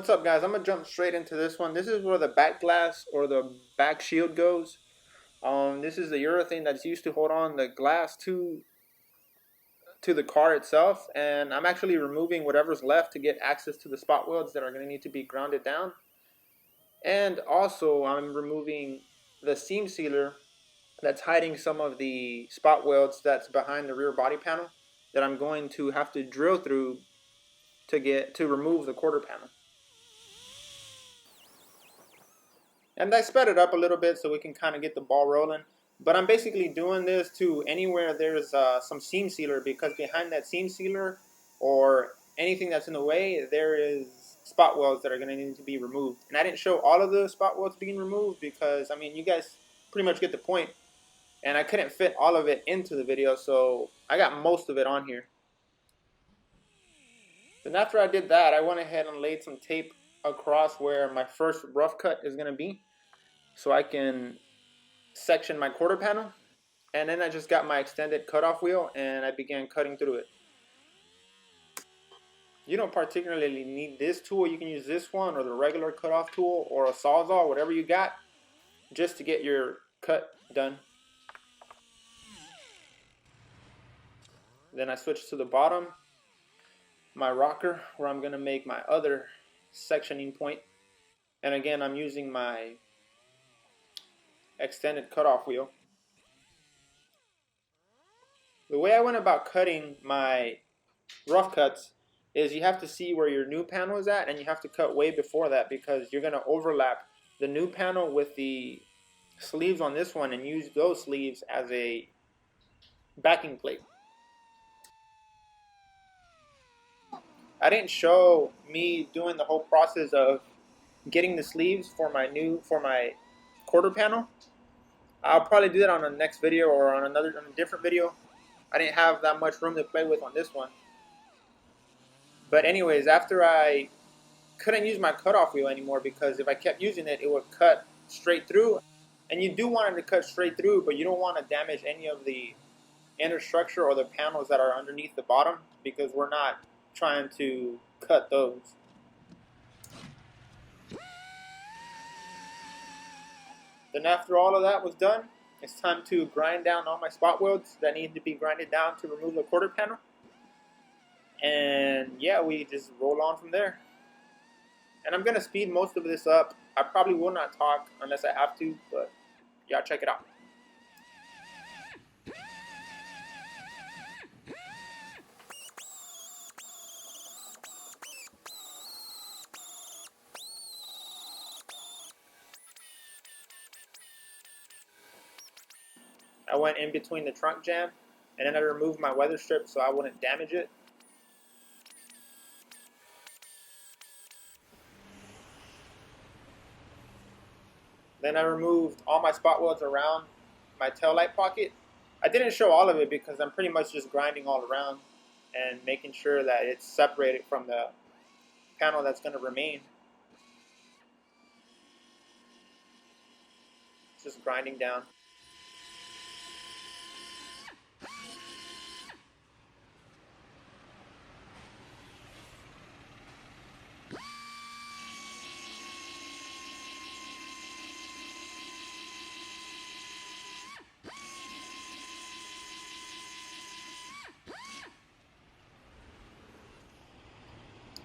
What's up, guys? I'm gonna jump straight into this one. This is where the back glass or the back shield goes. This is the urethane that's used to hold on the glass to the car itself, and I'm actually removing whatever's left to get access to the spot welds that are gonna need to be grounded down. And also, I'm removing the seam sealer that's hiding some of the spot welds that's behind the rear body panel that I'm going to have to drill through to remove the quarter panel. And I sped it up a little bit so we can kind of get the ball rolling. But I'm basically doing this to anywhere there's some seam sealer, because behind that seam sealer or anything that's in the way, there is spot welds that are going to need to be removed. And I didn't show all of the spot welds being removed because, I mean, you guys pretty much get the point. And I couldn't fit all of it into the video, so I got most of it on here. Then after I did that, I went ahead and laid some tape across where my first rough cut is going to be, so I can section my quarter panel. And then I just got my extended cutoff wheel and I began cutting through it. You don't particularly need this tool. You can use this one or the regular cutoff tool or a sawzall, whatever you got, just to get your cut done. Then I switched to the bottom, my rocker, where I'm going to make my other sectioning point. And again, I'm using my extended cutoff wheel. The way I went about cutting my rough cuts is you have to see where your new panel is at, and you have to cut way before that, because you're going to overlap the new panel with the sleeves on this one and use those sleeves as a backing plate. I didn't show me doing the whole process of getting the sleeves for my quarter panel. I'll probably do that on the next video or on a different video. I didn't have that much room to play with on this one. But anyways, after I couldn't use my cutoff wheel anymore, because if I kept using it, it would cut straight through. And you do want it to cut straight through, but you don't want to damage any of the inner structure or the panels that are underneath the bottom, because we're not trying to cut those. Then after all of that was done, it's time to grind down all my spot welds that need to be grinded down to remove the quarter panel. And yeah, we just roll on from there. And I'm going to speed most of this up. I probably will not talk unless I have to, but y'all check it out. I went in between the trunk jamb, and then I removed my weather strip so I wouldn't damage it. Then I removed all my spot welds around my taillight pocket. I didn't show all of it because I'm pretty much just grinding all around and making sure that it's separated from the panel that's going to remain. Just grinding down.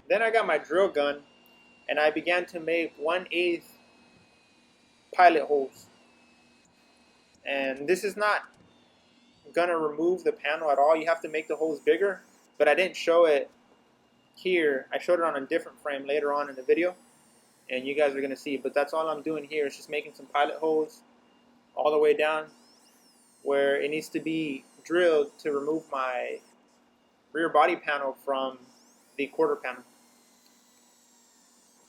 Then I got my drill gun and I began to make 1/8 pilot holes. And this is not gonna remove the panel at all. You have to make the holes bigger, but I didn't show it here. I showed it on a different frame later on in the video, and you guys are gonna see. But that's all I'm doing here is just making some pilot holes all the way down where it needs to be drilled to remove my rear body panel from the quarter panel.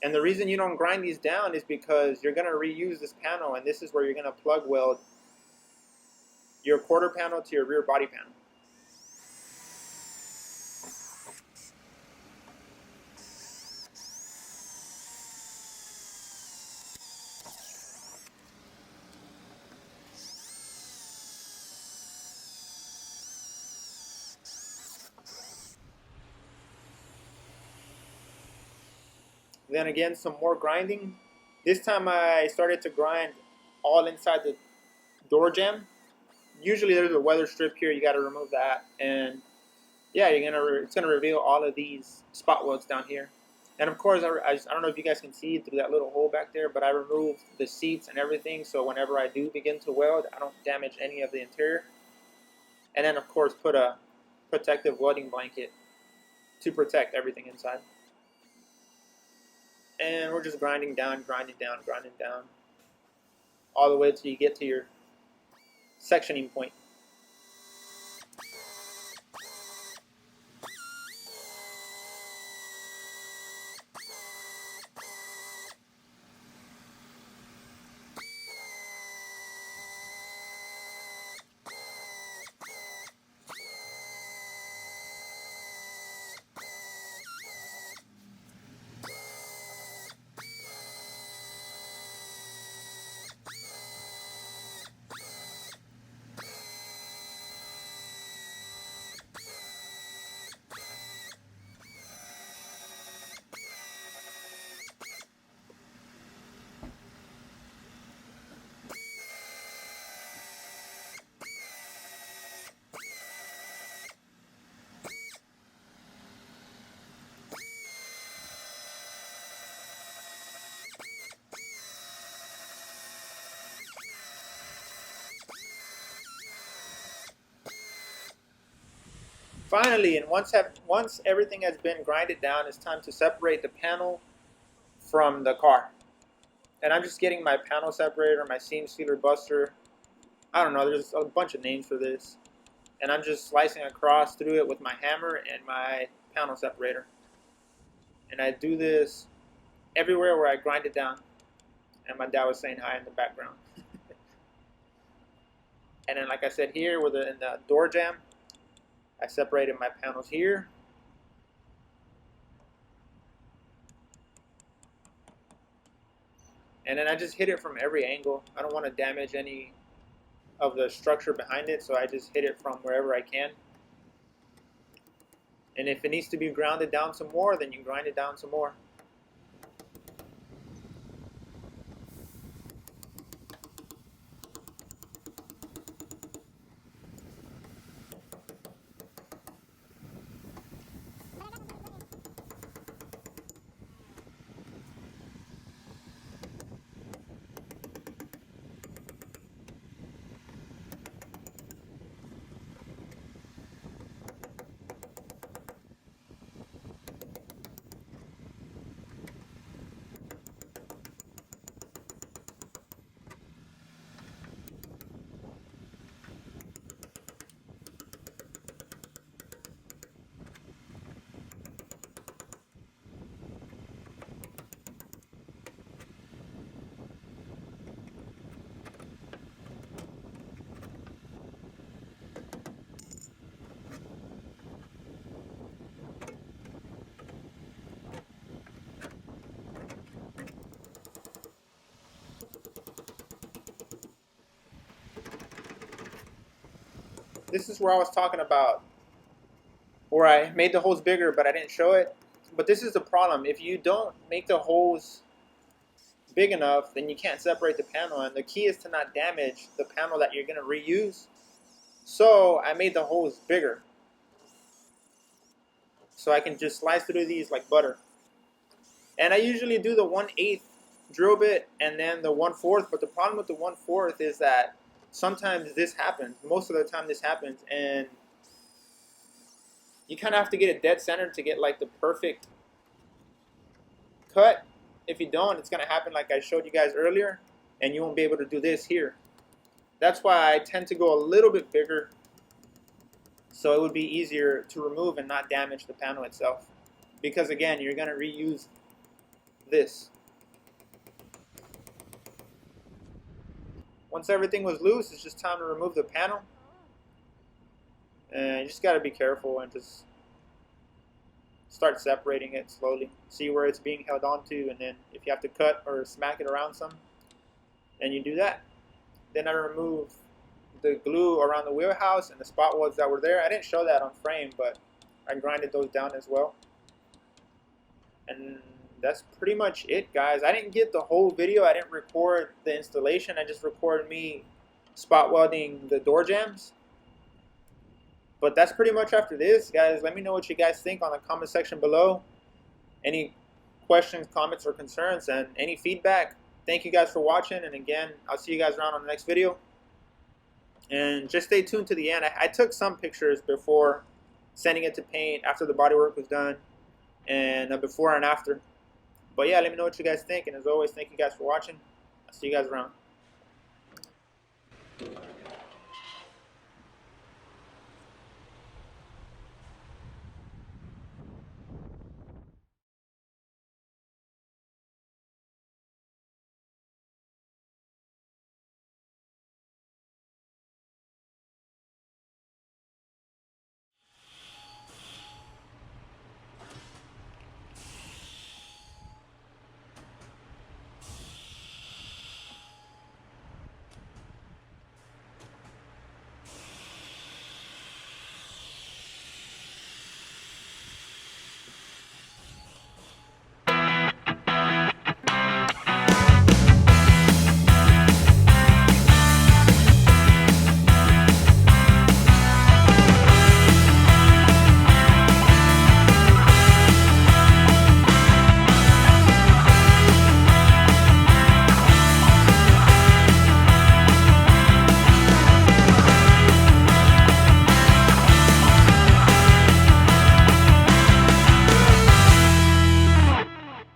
And the reason you don't grind these down is because you're going to reuse this panel, and this is where you're going to plug weld your quarter panel to your rear body panel. Then again, some more grinding. This time I started to grind all inside the door jamb. Usually there's a weather strip here, you got to remove that, and yeah, it's gonna reveal all of these spot welds down here. And of course, I don't know if you guys can see through that little hole back there, but I removed the seats and everything, so whenever I do begin to weld, I don't damage any of the interior. And then of course put a protective welding blanket to protect everything inside. And we're just grinding down, all the way till you get to your sectioning point. Finally, and once everything has been grinded down, it's time to separate the panel from the car. And I'm just getting my panel separator, my seam sealer buster. I don't know, there's a bunch of names for this. And I'm just slicing across through it with my hammer and my panel separator. And I do this everywhere where I grind it down. And my dad was saying hi in the background. And then, like I said, here in the door jamb, I separated my panels here. And then I just hit it from every angle. I don't want to damage any of the structure behind it, so I just hit it from wherever I can. And if it needs to be grounded down some more, then you grind it down some more. This is where I was talking about, where I made the holes bigger, but I didn't show it. But this is the problem. If you don't make the holes big enough, then you can't separate the panel. And the key is to not damage the panel that you're going to reuse. So I made the holes bigger, so I can just slice through these like butter. And I usually do the 1/8 drill bit and then the 1/4. But the problem with the 1/4 is that sometimes this happens. Most of the time this happens, and you kind of have to get it dead center to get like the perfect cut. If you don't, it's going to happen like I showed you guys earlier, and you won't be able to do this here. That's why I tend to go a little bit bigger, so it would be easier to remove and not damage the panel itself. Because again, you're going to reuse this. Once everything was loose, it's just time to remove the panel. And you just got to be careful and just start separating it slowly. See where it's being held onto, and then if you have to cut or smack it around some, then you do that. Then I remove the glue around the wheelhouse and the spot welds that were there. I didn't show that on frame, but I grinded those down as well. And that's pretty much it, guys. I didn't get the whole video. I didn't record the installation. I just recorded me spot welding the door jambs. But that's pretty much after this, guys. Let me know what you guys think on the comment section below. Any questions, comments, or concerns, and any feedback. Thank you guys for watching, and again, I'll see you guys around on the next video. And just stay tuned to the end. I took some pictures before sending it to paint, after the bodywork was done, and before and after. But yeah, let me know what you guys think, and as always, thank you guys for watching. I'll see you guys around.